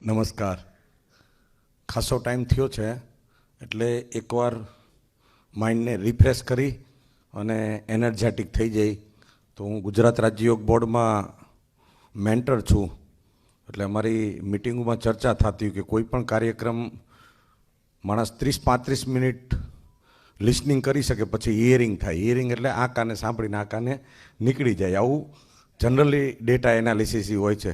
નમસ્કાર. ખાસો ટાઈમ થયો છે એટલે એકવાર માઇન્ડને રિફ્રેશ કરી અને એનર્જેટિક થઈ જાય. તો હું ગુજરાત રાજ્ય યોગ બોર્ડમાં મેન્ટર છું. એટલે અમારી મિટિંગોમાં ચર્ચા થતી કે કોઈ પણ કાર્યક્રમ માણસ 30-35 મિનિટ લિસનિંગ કરી શકે, પછી હિયરિંગ થાય. હિયરિંગ એટલે આ કાને સાંભળીને આ કાને નીકળી જાય. આવું જનરલી ડેટા એનાલિસિસ હોય છે.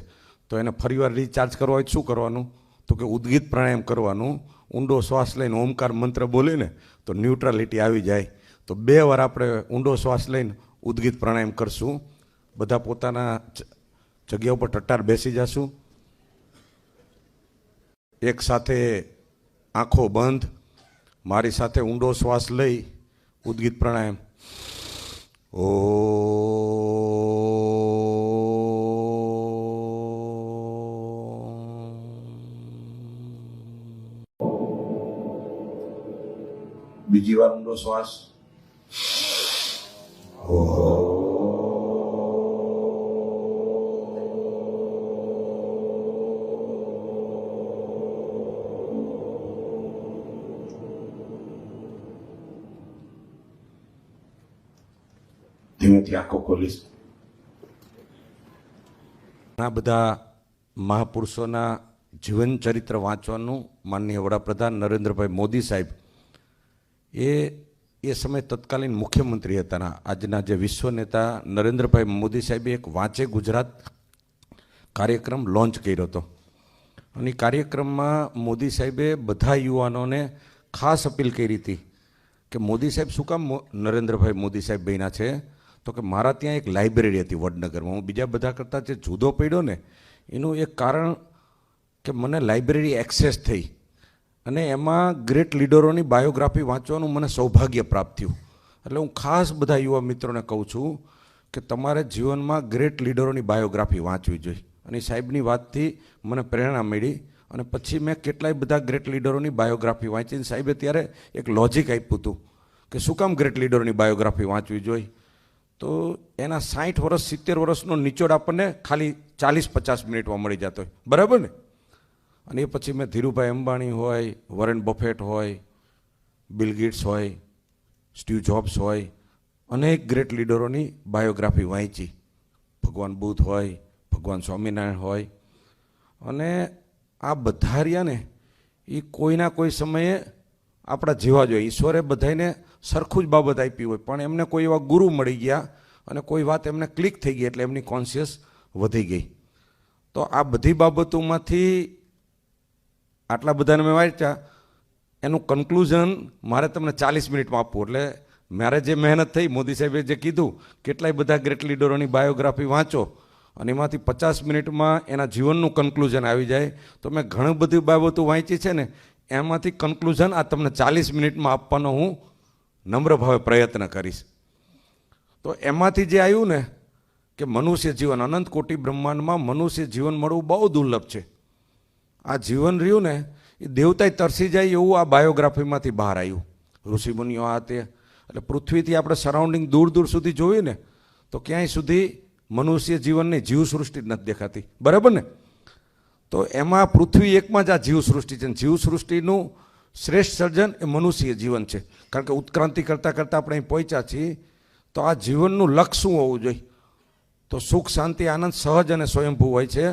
તો એને ફરીવાર રિચાર્જ કરવા હોય શું કરવાનું? તો કે ઉદ્ગીત પ્રાણાયામ કરવાનું. ઊંડો શ્વાસ લઈને ઓમકાર મંત્ર બોલીને તો ન્યુટ્રાલિટી આવી જાય. તો 2 વાર આપણે ઊંડો શ્વાસ લઈને ઉદ્ગીત પ્રાણાયામ કરશું. બધા પોતાના જગ્યા ઉપર ટટ્ટાર બેસી જશું. એક સાથે આંખો બંધ, મારી સાથે ઊંડો શ્વાસ લઈ ઉદ્ગીત પ્રાણાયામ. બીજી વાર ઊંડો શ્વાસ. ધીમેથી આંખો ખોલીશ. ઘણા બધા મહાપુરુષોના જીવન ચરિત્ર વાંચવાનું માનનીય વડાપ્રધાન નરેન્દ્રભાઈ મોદી સાહેબ એ સમય તત્કાલીન મુખ્યમંત્રી હતા. આજના જે વિશ્વ નેતા નરેન્દ્રભાઈ મોદી સાહેબે એક વાંચે ગુજરાત કાર્યક્રમ લોન્ચ કર્યો હતો. અને કાર્યક્રમમાં મોદી સાહેબે બધા યુવાનોને ખાસ અપીલ કરી હતી કે મોદી સાહેબ શું કામ નરેન્દ્રભાઈ મોદી સાહેબ બન્યા છે? તો કે મારા ત્યાં એક લાઇબ્રેરી હતી વડનગરમાં. હું બીજા બધા કરતાં જે જુદો પડ્યો ને એનું એક કારણ કે મને લાઇબ્રેરી એક્સેસ થઈ અને એમાં ગ્રેટ લીડરોની બાયોગ્રાફી વાંચવાનું મને સૌભાગ્ય પ્રાપ્ત થયું. એટલે હું ખાસ બધા યુવા મિત્રોને કહું છું કે તમારે જીવનમાં ગ્રેટ લીડરોની બાયોગ્રાફી વાંચવી જોઈએ. અને સાહેબની વાતથી મને પ્રેરણા મળી અને પછી મેં કેટલાય બધા ગ્રેટ લીડરોની બાયોગ્રાફી વાંચીને સાહેબે ત્યારે એક લોજિક આપ્યું હતું કે શું કામ ગ્રેટ લીડરોની બાયોગ્રાફી વાંચવી જોઈએ. તો એના 60 વર્ષ 70 વર્ષનો નિચોડ આપણને ખાલી 40-50 મિનિટમાં મળી જતો હોય, બરાબર ને? અને એ પછી મેં ધીરુભાઈ અંબાણી હોય, વોરેન બફેટ હોય, બિલ ગેટ્સ હોય, સ્ટીવ જોબ્સ હોય, અનેક ગ્રેટ લીડરોની બાયોગ્રાફી વાંચી. ભગવાન બુદ્ધ હોય, ભગવાન સ્વામિનારાયણ હોય. અને આ બધા રહ્યા ને એ કોઈના કોઈ સમયે આપણા જેવા જોઈએ. ઈશ્વરે બધાને સરખું જ બાબત આપી હોય, પણ એમને કોઈ એવા ગુરુ મળી ગયા અને કોઈ વાત એમને ક્લિક થઈ ગઈ એટલે એમની કોન્શિયસ વધી ગઈ. તો આ બધી બાબતોમાંથી આટલા બધાને મેં વાંચ્યા, એનું કન્ક્લુઝન મારે તમને 40 મિનિટમાં આપવું. એટલે મારે જે મહેનત થઈ, મોદી સાહેબે જે કીધું કેટલાય બધા ગ્રેટ લીડરોની બાયોગ્રાફી વાંચો અને એમાંથી 50 મિનિટમાં એના જીવનનું કન્ક્લુઝન આવી જાય. તો મેં ઘણી બધી બાબતો વાંચી છે ને, એમાંથી કન્ક્લુઝન આ તમને 40 મિનિટમાં આપવાનો હું નમ્ર ભાવે પ્રયત્ન કરીશ. તો એમાંથી જે આવ્યું ને કે મનુષ્ય જીવન, અનંત કોટી બ્રહ્માંડમાં મનુષ્ય જીવન મળવું બહુ દુર્લભ છે. આ જીવન રહ્યું ને એ દેવતાય તરસી જાય એવું આ બાયોગ્રાફીમાંથી બહાર આવ્યું. ઋષિમુનિઓ આ તે એટલે પૃથ્વીથી આપણે સરાઉન્ડિંગ દૂર દૂર સુધી જોઈએ ને તો ક્યાંય સુધી મનુષ્ય જીવનની જીવસૃષ્ટિ જ નથી દેખાતી, બરાબર ને? તો એમાં પૃથ્વી એકમાં જ આ જીવસૃષ્ટિ છે. જીવસૃષ્ટિનું શ્રેષ્ઠ સર્જન એ મનુષ્ય જીવન છે. કારણ કે ઉત્ક્રાંતિ કરતાં કરતાં આપણે અહીં પહોંચ્યા છીએ. તો આ જીવનનું લક્ષ્ય શું હોવું જોઈએ? તો સુખ, શાંતિ, આનંદ સહજ અને સ્વયંભૂ હોય છે.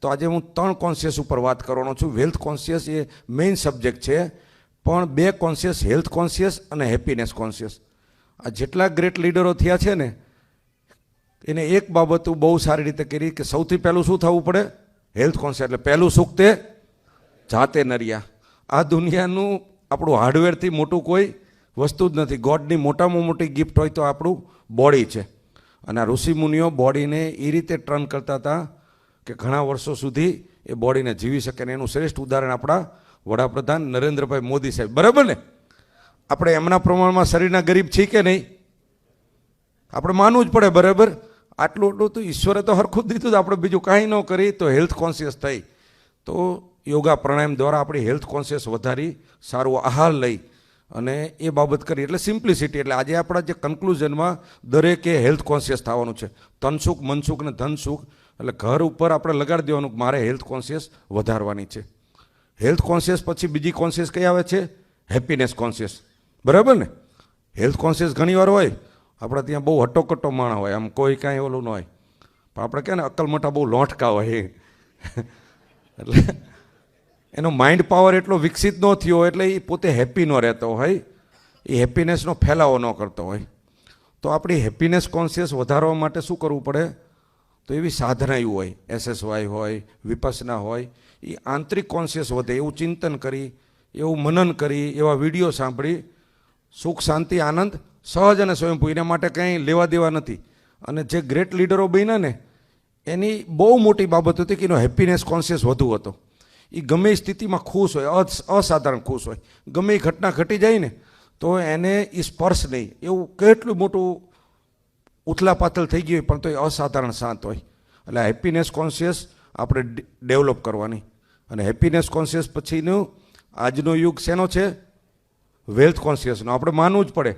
તો આજે હું 3 કોન્શિયસ ઉપર વાત કરવાનો છું. વેલ્થ કોન્શિયસ એ મેઇન સબ્જેક્ટ છે, પણ 2 કોન્શિયસ, હેલ્થ કોન્શિયસ અને હેપીનેસ કોન્શિયસ. આ જેટલા ગ્રેટ લીડરો થયા છે ને એને એક બાબત બહુ સારી રીતે કરી કે સૌથી પહેલું શું થવું પડે? Health conscious. એટલે પહેલું સુખ તે જાતે નર્યા. આ દુનિયાનું આપણું હાર્ડવેરથી મોટું કોઈ વસ્તુ જ નથી. ગોડની મોટામાં મોટી ગિફ્ટ હોય તો આપણું બોડી છે. અને આ ઋષિમુનિઓ બોડીને એ રીતે ટ્રન કરતા હતા કે ઘણા વર્ષો સુધી એ બોડીને જીવી શકે. ને એનું શ્રેષ્ઠ ઉદાહરણ આપણા વડાપ્રધાન નરેન્દ્રભાઈ મોદી સાહેબ, બરાબર ને? આપણે એમના પ્રમાણમાં શરીરના ગરીબ છીએ કે નહીં? આપણે માનવું જ પડે, બરાબર? આટલું તો ઈશ્વરે તો હરખું જ દીધું. આપણે બીજું કાંઈ ન કરી તો હેલ્થ કોન્શિયસ થઈ. તો યોગા પ્રાણાયામ દ્વારા આપણી હેલ્થ કોન્શિયસ વધારી, સારું આહાર લઈ અને એ બાબત કરી. એટલે સિમ્પ્લિસિટી. એટલે આજે આપણા જે કન્ક્લુઝનમાં દરેકે હેલ્થ કોન્શિયસ થવાનું છે. તનસુખ, મનસુખ ને ધનસુખ એટલે ઘર ઉપર આપણે લગાડી દેવાનું કે મારે હેલ્થ કોન્શિયસ વધારવાની છે. હેલ્થ કોન્શિયસ પછી બીજી કોન્શિયસ કઈ આવે છે? Happiness conscious. બરાબર ને? હેલ્થ કોન્શિયસ ઘણીવાર હોય આપણે ત્યાં બહુ હટ્ટોકટ્ટો માણસ હોય, આમ કોઈ કાંઈ ઓલું ન હોય, પણ આપણે કહે ને અક્કલ મોટા બહુ લોટકા હોય એટલે એનો માઇન્ડ પાવર એટલો વિકસિત ન થયો હોય એટલે એ પોતે હેપી ન રહેતો હોય, એ હેપીનેસનો ફેલાવો ન કરતો હોય. તો આપણી હેપીનેસ કોન્શિયસ વધારવા માટે શું કરવું પડે? તો એવી સાધના એવું હોય, SSY હોય, વિપસના હોય, એ આંતરિક કોન્શિયસ વધે એવું ચિંતન કરી, એવું મનન કરી, એવા વિડીયો સાંભળી સુખ શાંતિ આનંદ સહજ અને સ્વયંભૂ, એના માટે કંઈ લેવા દેવા નથી. અને જે ગ્રેટ લીડરો બન્યા ને એની બહુ મોટી બાબત હતી કે એનો હેપીનેસ કોન્શિયસ વધુ હતો. એ ગમે એ સ્થિતિમાં ખુશ હોય, અસાધારણ ખુશ હોય. ગમે એ ઘટના ઘટી જાય ને તો એને એ સ્પર્શ નહીં, એવું કેટલું મોટું ઉથલા પાથલ થઈ ગયું હોય પણ તો એ અસાધારણ શાંત હોય. એટલે હેપીનેસ કોન્શિયસ આપણે ડેવલપ કરવાની. અને હેપીનેસ કોન્શિયસ પછીનું આજનો યુગ શેનો છે? વેલ્થ કોન્શિયસનો. આપણે માનવું જ પડે,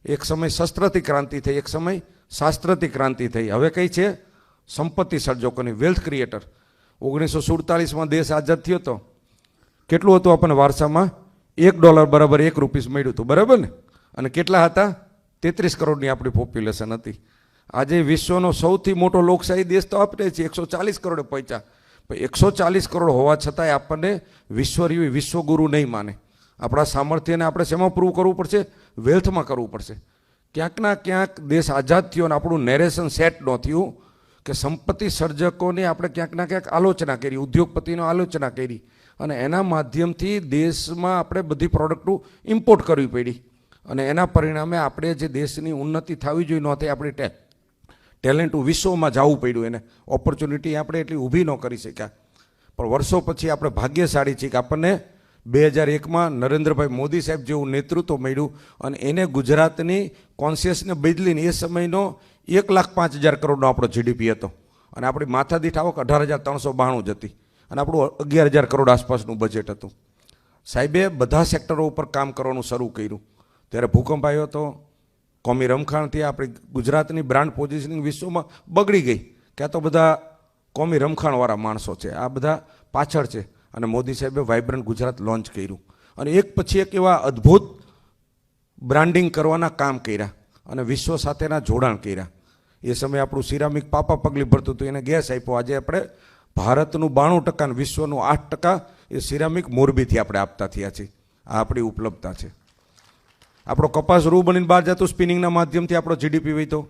એક સમય શસ્ત્રથી ક્રાંતિ થઈ, એક સમય શાસ્ત્રથી ક્રાંતિ થઈ, હવે કઈ છે? સંપત્તિ સર્જકોની, વેલ્થ ક્રિએટર. 1947માં દેશ આઝાદ થયો હતો, કેટલું હતું આપણને વારસામાં? $1 બરાબર 1 રૂપીસ મળ્યું હતું. બરાબર ને? અને કેટલા હતા? 33 કરોડની આપણી પોપ્યુલેશન હતી. આજે વિશ્વનો સૌથી મોટો લોકશાહી દેશ તો આપણે છીએ, 140 કરોડે પહોંચ્યા. પણ 140 કરોડ હોવા છતાંય આપણને વિશ્વગુરુ નહીં માને. આપણા સામર્થ્યને આપણે શેમાં પ્રૂવ કરવું પડશે? વેલ્થમાં કરવું પડશે. ક્યાંકના ક્યાંક દેશ આઝાદ થયો અને આપણું નેરેશન સેટ ન થયું કે સંપત્તિ સર્જકોની આપણે ક્યાંકના ક્યાંક આલોચના કરી, ઉદ્યોગપતિનો આલોચના કરી, અને એના માધ્યમથી દેશમાં આપણે બધી પ્રોડક્ટો ઇમ્પોર્ટ કરવી પડી. અને એના પરિણામે આપણે જે દેશની ઉન્નતિ થવી જોઈએ ન થઈ, આપણી ટેલેન્ટ વિશ્વમાં જવું પડ્યું, એને ઓપોર્ચ્યુનિટી આપણે એટલી ઊભી ન કરી શક્યા. પણ વર્ષો પછી આપણે ભાગ્યશાળી છીએ કે આપણને 2001માં નરેન્દ્રભાઈ મોદી સાહેબ જેવું નેતૃત્વ મળ્યું અને એને ગુજરાતની કોન્શિયસને બદલીને એ સમયનો 1,05,000 કરોડનો આપણો GDP હતો અને આપણી માથાદીઠ આવક 18,392 જ હતી અને આપણું 11,000 કરોડ આસપાસનું બજેટ હતું. સાહેબે બધા સેક્ટરો ઉપર કામ કરવાનું શરૂ કર્યું. ત્યારે ભૂકંપ આવ્યો હતો, કોમી રમખાણથી આપણી ગુજરાતની બ્રાન્ડ પોઝિશનિંગ વિશ્વમાં બગડી ગઈ કે આ તો બધા કોમી રમખાણવાળા માણસો છે, આ બધા પાછળ છે. અને મોદી સાહેબે વાઇબ્રન્ટ ગુજરાત લોન્ચ કર્યું અને એક પછી એક એવા અદ્ભુત બ્રાન્ડિંગ કરવાના કામ કર્યા અને વિશ્વ સાથેના જોડાણ કર્યા. એ સમયે આપણું સિરામિક પાપા પગલી ભરતું હતું, એને ગેસ આપ્યો. આજે આપણે ભારતનું 92% અને વિશ્વનું 8% એ સિરામિક મોરબીથી આપણે આપતા થયા છીએ. આ આપણી ઉપલબ્ધતા છે. આપણો કપાસ રૂ બનીને બહાર જતું સ્પિનિંગના માધ્યમથી આપણો GDP વધ્યો.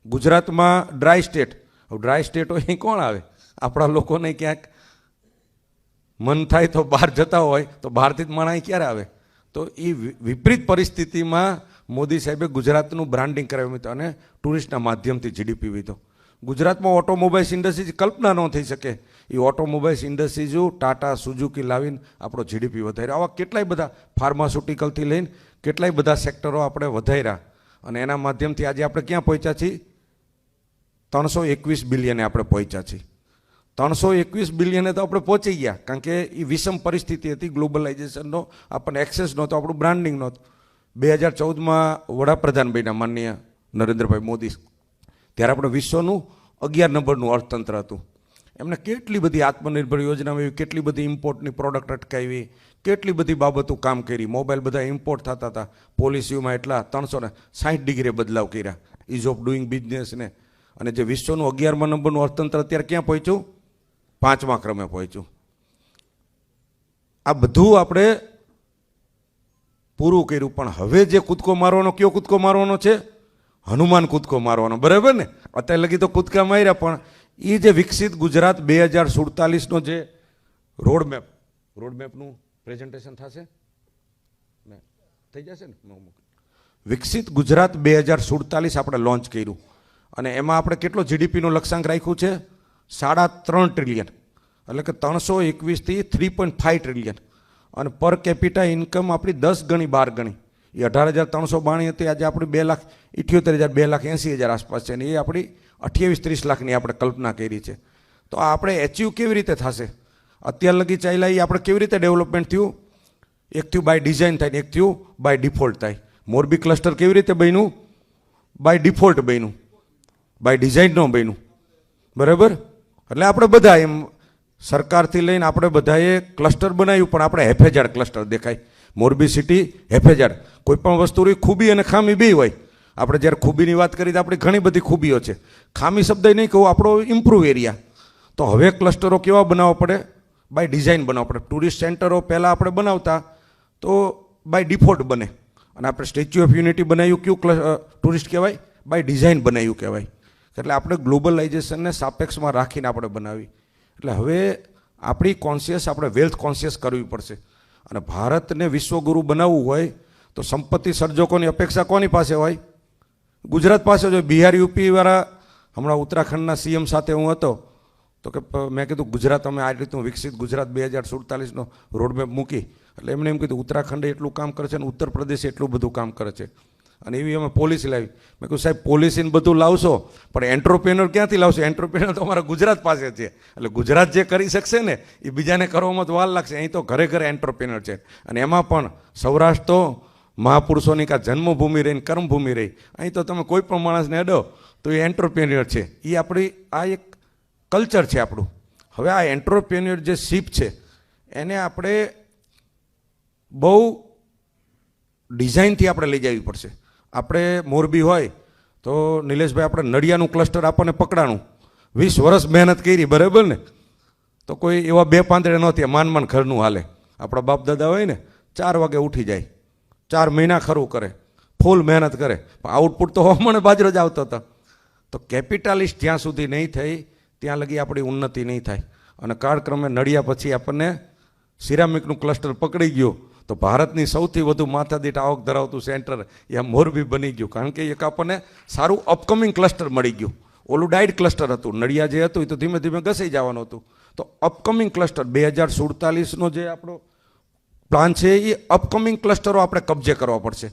ગુજરાતમાં ડ્રાય સ્ટેટ હોય અહીં કોણ આવે? આપણા લોકોને ક્યાંક મન થાય તો બહાર જતા હોય તો બહારથી જ માણસ ક્યારે આવે? તો એ વિપરીત પરિસ્થિતિમાં મોદી સાહેબે ગુજરાતનું બ્રાન્ડિંગ કરાવ્યું હતું અને ટુરિસ્ટના માધ્યમથી GDP વધ્યો. ગુજરાતમાં ઓટોમોબાઈલ્સ ઇન્ડસ્ટ્રીઝ કલ્પના ન થઈ શકે, એ ઓટોમોબાઈલ્સ ઇન્ડસ્ટ્રીઝો ટાટા સુઝુકી લાવીને આપણો GDP વધાર્યો. આવા કેટલાય બધા ફાર્માસ્યુટિકલથી લઈને કેટલાય બધા સેક્ટરો આપણે વધાર્યા અને એના માધ્યમથી આજે આપણે ક્યાં પહોંચ્યા છીએ? 321 બિલિયને આપણે પહોંચ્યા છીએ. 321 બિલિયને તો આપણે પહોંચી ગયા, કારણ કે એ વિષમ પરિસ્થિતિ હતી, ગ્લોબલાઇઝેશનનો આપણને એક્સેસ નહોતો, આપણું બ્રાન્ડિંગ નહોતું. 2014માં વડાપ્રધાન બન્યા માનનીય નરેન્દ્રભાઈ મોદી, ત્યારે આપણે વિશ્વનું 11 નંબરનું અર્થતંત્ર હતું. એમને કેટલી બધી આત્મનિર્ભર યોજનામાં કેટલી બધી ઇમ્પોર્ટની પ્રોડક્ટ અટકાવી, કેટલી બધી બાબતો કામ કરી. મોબાઈલ બધા ઇમ્પોર્ટ થતા હતા, પોલિસીઓમાં એટલા 360 ડિગ્રી બદલાવ કર્યા, ઇઝ ઓફ ડુઈંગ બિઝનેસને. અને જે વિશ્વનું 11મા નંબરનું અર્થતંત્ર અત્યારે ક્યાં પહોંચ્યું? 5મા ક્રમે પહોંચ્યું. આ બધું આપણે પૂરું કર્યું. પણ હવે જે કૂદકો મારવાનો, કયો કૂદકો મારવાનો છે? હનુમાન કૂદકો મારવાનો. બરાબર ને? અત્યારે લગી તો કૂદકા માર્યા, પણ એ જે વિકસિત ગુજરાત 2047નો જે રોડમેપનું પ્રેઝન્ટેશન થશે ને, થઈ જશે ને, વિકસિત ગુજરાત 2047 આપણે લોન્ચ કર્યું અને એમાં આપણે કેટલો GDPનો લક્ષ્યાંક રાખ્યું છે? 3.5 ટ્રિલિયન, એટલે કે 321થી 3.5 ટ્રિલિયન. અને પર કેપિટા ઇન્કમ આપણી 10 ગણી 12 ગણી. એ 18,392 હતી, આજે આપણી 2,78,000 2,80,000 આસપાસ છે અને એ આપણી 28-30 લાખની આપણે કલ્પના કરી છે. તો આ આપણે એચીવ કેવી રીતે થશે? અત્યાર લગી ચાલ્યા એ આપણે કેવી રીતે ડેવલપમેન્ટ થયું? એક થયું બાય ડિઝાઇન થાય, એક થયું બાય ડિફોલ્ટ થાય. મોરબી ક્લસ્ટર કેવી રીતે બન્યું? બાય ડિફોલ્ટ બન્યું, બાય ડિઝાઇન ન બન્યું. બરાબર? એટલે આપણે બધા એમ સરકારથી લઈને આપણે બધાએ ક્લસ્ટર બનાવ્યું, પણ આપણે હેફેજાડ ક્લસ્ટર દેખાય. મોરબી સિટી હેફેજાડ. કોઈ પણ વસ્તુની ખૂબી અને ખામી બે હોય. આપણે જ્યારે ખૂબીની વાત કરી તો આપણી ઘણી બધી ખૂબીઓ છે. ખામી શબ્દ નહીં કહું, આપણો ઇમ્પ્રૂવ એરિયા. તો હવે ક્લસ્ટરો કેવા બનાવવા પડે? બાય ડિઝાઇન બનાવવા પડે. ટુરિસ્ટ સેન્ટરો પહેલાં આપણે બનાવતા તો બાય ડિફોલ્ટ બને, અને આપણે સ્ટેચ્યુ ઓફ યુનિટી બનાવ્યું કયું ટુરિસ્ટ કહેવાય? બાય ડિઝાઇન બનાવ્યું કહેવાય. એટલે આપણે ગ્લોબલાઇઝેશનને સાપેક્ષમાં રાખીને આપણે બનાવી. એટલે હવે આપણી કોન્શિયસ, આપણે વેલ્થ કોન્શિયસ કરવી પડશે. અને ભારતને વિશ્વગુરુ બનાવવું હોય તો સંપત્તિ સર્જકોની અપેક્ષા કોની પાસે હોય? ગુજરાત પાસે જો. બિહાર યુપી વાળા, હમણાં ઉત્તરાખંડના સીએમ સાથે હું હતો તો કે મેં કીધું ગુજરાત અમે આ રીતનું વિકસિત ગુજરાત 2047નો રોડમેપ મૂકી. એટલે એમણે એમ કીધું ઉત્તરાખંડ એટલું કામ કરે છે અને ઉત્તર પ્રદેશ એટલું બધું કામ કરે છે, અને એવી અમે પોલિસી લાવી. મેં કહ્યું સાહેબ પોલિસીને બધું લાવશો, પણ એન્ટરપ્રેન્યોર ક્યાંથી લાવશો? એન્ટરપ્રેન્યોર તો અમારા ગુજરાત પાસે છે. એટલે ગુજરાત જે કરી શકશે ને એ બીજાને કરવામાં તો વાર લાગશે. અહીં તો ઘરે ઘરે એન્ટરપ્રેન્યોર છે. અને એમાં પણ સૌરાષ્ટ્ર તો મહાપુરુષોની કાં જન્મભૂમિ રહી ને કર્મભૂમિ રહી. અહીં તો તમે કોઈ પણ માણસને અડો તો એ એન્ટરપ્રેન્યોર છે. એ આપણી આ એક કલ્ચર છે આપણું. હવે આ એન્ટરપ્રેન્યોર જે શીપ છે એને આપણે બહુ ડિઝાઇનથી આપણે લઈ જવી પડશે. આપણે મોરબી હોય તો નિલેશભાઈ, આપણે નડિયાનું ક્લસ્ટર આપણને પકડાણું, 20 વર્ષ મહેનત કરી, બરાબર ને? તો કોઈ એવા બે પાંદડે નહોતી, માન ઘરનું હાલે. આપણા બાપ દાદા હોય ને 4 વાગે ઉઠી જાય, 4 મહિના ખરું કરે, ફૂલ મહેનત કરે, પણ આઉટપુટ તો હમણાં બાજરો જ આવતો હતો. તો કેપિટાલિસ્ટ જ્યાં સુધી નહીં થઈ ત્યાં લગી આપણી ઉન્નતિ નહીં થાય. અને કાળક્રમે નડિયા પછી આપણને સિરામિકનું ક્લસ્ટર પકડી ગયું, તો ભારતની સૌથી વધુ માથાદીઠ આવક ધરાવતું સેન્ટર એ મોરબી બની ગયું. કારણ કે એક આપણને સારું અપકમિંગ ક્લસ્ટર મળી ગયું. ઓલું ડાઇડ ક્લસ્ટર હતું, નડિયા જે હતું એ તો ધીમે ધીમે ઘસાઈ જવાનું હતું. તો અપકમિંગ ક્લસ્ટર 2047નો જે આપણો પ્લાન છે એ અપકમિંગ ક્લસ્ટરો આપણે કબજે કરવા પડશે.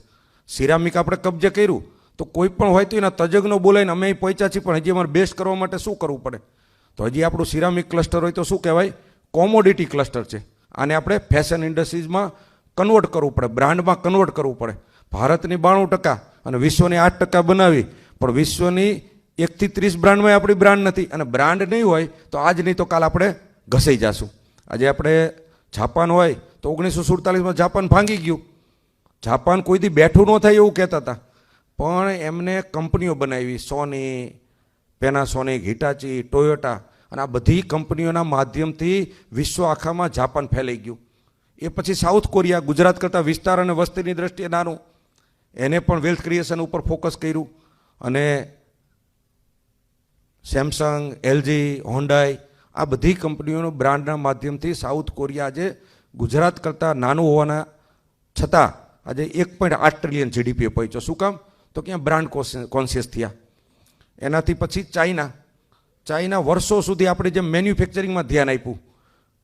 સિરામિક આપણે કબજે કર્યું તો કોઈ પણ હોય તો એના તજજ્ઞો બોલાવીને અમે પહોંચ્યા છીએ, પણ હજી અમારે બેસ્ટ કરવા માટે શું કરવું પડે? તો હજી આપણું સિરામિક ક્લસ્ટર હોય તો શું કહેવાય? કોમોડિટી ક્લસ્ટર છે. આને આપણે ફેશન ઇન્ડસ્ટ્રીઝમાં કન્વર્ટ કરવું પડે, બ્રાન્ડમાં કન્વર્ટ કરવું પડે. ભારતની 92% અને વિશ્વની 8% બનાવી, પણ વિશ્વની 1 થી 30 બ્રાન્ડમાં આપણી બ્રાન્ડ નથી. અને બ્રાન્ડ નહીં હોય તો આજ નહીં તો કાલ આપણે ઘસાઈ જશું. આજે આપણે જાપાન હોય તો 1947માં જાપાન ભાંગી ગયું. જાપાન કોઈ દી બેઠું ન થાય એવું કહેતા હતા, પણ એમને કંપનીઓ બનાવી, સોની, પેનાસોનિક, હિટાચી, ટોયોટા, અને આ બધી કંપનીઓના માધ્યમથી વિશ્વ આખામાં જાપાન ફેલાઈ ગયું. એ પછી સાઉથ કોરિયા, ગુજરાત કરતાં વિસ્તાર અને વસ્તીની દ્રષ્ટિએ નાનું, એને પણ વેલ્થ ક્રિએશન ઉપર ફોકસ કર્યું. અને સેમસંગ, એલજી, હોન્ડાઈ, આ બધી કંપનીઓનો બ્રાન્ડના માધ્યમથી સાઉથ કોરિયા આજે ગુજરાત કરતાં નાનું હોવાના છતાં આજે 1.8 ટ્રિલિયન જીડીપી પહોંચ્યો. શું કામ? તો ક્યાં બ્રાન્ડ કોન્શિયસ થયા. એનાથી પછી ચાઇના વર્ષો સુધી આપણે જેમ મેન્યુફેક્ચરિંગમાં ધ્યાન આપ્યું,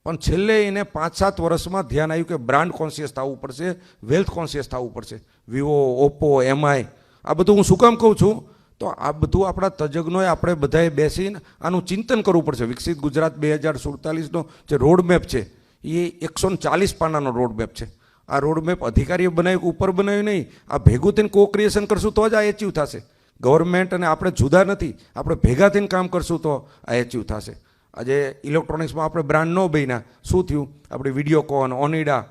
પણ છેલ્લે એને 5-7 વર્ષમાં ધ્યાન આવ્યું કે બ્રાન્ડ કોન્શિયસ થવું પડશે, વેલ્થ કોન્શિયસ થવું પડશે. વિવો, ઓપ્પો, એમઆઈ, આ બધું હું શું કામ કહું છું? તો આ બધું આપણા તજજ્ઞોએ આપણે બધાએ બેસીને આનું ચિંતન કરવું પડશે. વિકસિત ગુજરાત 2047નો જે રોડમેપ છે એ 140 પાનાનો રોડમેપ છે. આ રોડમેપ અધિકારીઓ બનાવ્યું, ઉપર બનાવ્યું નહીં. આ ભેગું થઈને કો ક્રિએશન કરશું તો જ આ એચીવ થશે. ગવર્મેન્ટ અને આપણે જુદા નથી, આપણે ભેગા થઈને કામ કરશું તો આ એચીવ થશે. આજે ઇલેક્ટ્રોનિક્સમાં આપણે બ્રાન્ડ ન બન્યા, શું થયું? આપણી વિડીયોકોન, ઓનિડા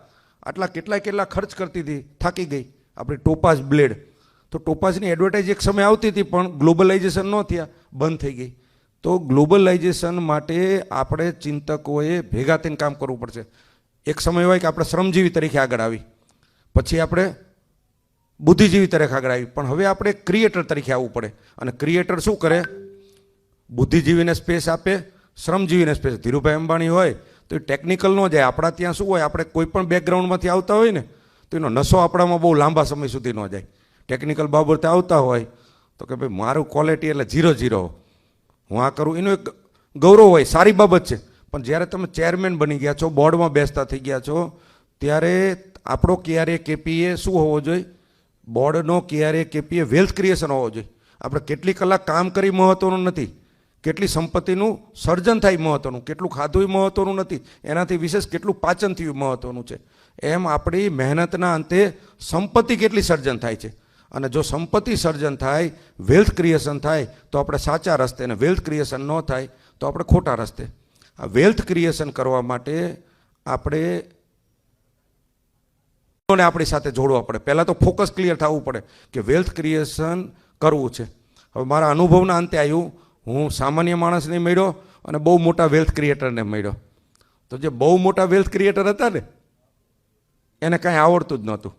આટલા કેટલા ખર્ચ કરતી હતી, થાકી ગઈ. આપણી ટોપાઝ બ્લેડ, તો ટોપાઝની એડવર્ટાઇઝ એક સમય આવતી હતી, પણ ગ્લોબલાઇઝેશન ન થયા, બંધ થઈ ગઈ. તો ગ્લોબલાઇઝેશન માટે આપણે ચિંતકોએ ભેગા થઈને કામ કરવું પડશે. એક સમય હોય કે આપણે શ્રમજીવી તરીકે આગળ આવી, પછી આપણે બુદ્ધિજીવી તરીકે આગળ આવી, પણ હવે આપણે ક્રિએટર તરીકે આવવું પડે. અને ક્રિએટર શું કરે? બુદ્ધિજીવીને સ્પેસ આપે, શ્રમજીવીને સ્પેસ. ધીરુભાઈ અંબાણી હોય તો એ ટેકનિકલ ન જાય. આપણા ત્યાં શું હોય, આપણે કોઈ પણ બેકગ્રાઉન્ડમાંથી આવતા હોય ને તો એનો નશો આપણામાં બહુ લાંબા સમય સુધી ન જાય. ટેકનિકલ બાબતે આવતા હોય તો કે ભાઈ મારું ક્વોલિટી એટલે 0-0, હું આ કરું, એનું એક ગૌરવ હોય, સારી બાબત છે. પણ જ્યારે તમે ચેરમેન બની ગયા છો, બોર્ડમાં બેસતા થઈ ગયા છો, ત્યારે આપણો ક્યારે કેપીએ શું હોવો જોઈએ? બોર્ડનો ક્યારે કેપીએ વેલ્થ ક્રિએશન હોવો જોઈએ. આપણે કેટલી કલાક કામ કરી મહત્ત્વનું નથી, કેટલી સંપત્તિનું સર્જન થાય મહત્ત્વનું, કેટલું ખાધું મહત્ત્વનું નથી, એનાથી વિશેષ કેટલું પાચન થયું મહત્ત્વનું છે. એમ આપણી મહેનતના અંતે સંપત્તિ કેટલી સર્જન થાય છે. અને જો સંપત્તિ સર્જન થાય, વેલ્થ ક્રિએશન થાય, તો આપણે સાચા રસ્તે, અને વેલ્થ ક્રિએશન ન થાય તો આપણે ખોટા રસ્તે. આ વેલ્થ ક્રિએશન કરવા માટે આપણે આપણી સાથે જોડવા પડે. પહેલાં તો ફોકસ ક્લિયર થવું પડે કે વેલ્થ ક્રિએશન કરવું છે. હવે મારા અનુભવના અંતે આવ્યું, હું સામાન્ય માણસને મળ્યો અને બહુ મોટા વેલ્થ ક્રિએટરને મળ્યો. તો જે બહુ મોટા વેલ્થ ક્રિએટર હતા ને એને કાંઈ આવડતું જ નહોતું.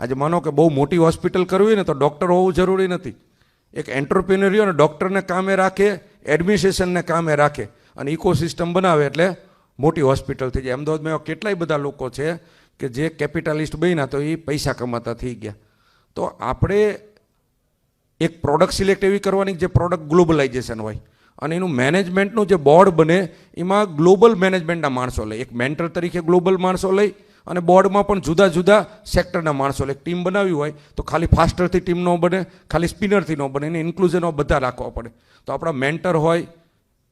આજે માનો કે બહુ મોટી હોસ્પિટલ કરવી ને તો ડૉક્ટર હોવું જરૂરી નથી. એક એન્ટરપ્રિન્યોર અને ડૉક્ટરને કામે રાખે, એડમિનિસ્ટ્રેશનને કામે રાખે અને ઇકોસિસ્ટમ બનાવે એટલે મોટી હોસ્પિટલ થઈ જાય. અમદાવાદમાં એવા કેટલાય બધા લોકો છે કે જે કેપિટાલિસ્ટ બન્યા તો એ પૈસા કમાતા થઈ ગયા. તો આપણે એક પ્રોડક્ટ સિલેક્ટ એવી કરવાની જે પ્રોડક્ટ ગ્લોબલાઇઝેશન હોય અને એનું મેનેજમેન્ટનું જે બોર્ડ બને એમાં ગ્લોબલ મેનેજમેન્ટના માણસો લે. એક મેન્ટર તરીકે ગ્લોબલ માણસો લઈ અને બોર્ડમાં પણ જુદા જુદા સેક્ટરના માણસો લે. એક ટીમ બનાવી હોય તો ખાલી ફાસ્ટરથી ટીમ ન બને, ખાલી સ્પિનરથી ન બને, એને ઇન્ક્લુઝન બધા રાખવા પડે. તો આપણા મેન્ટર હોય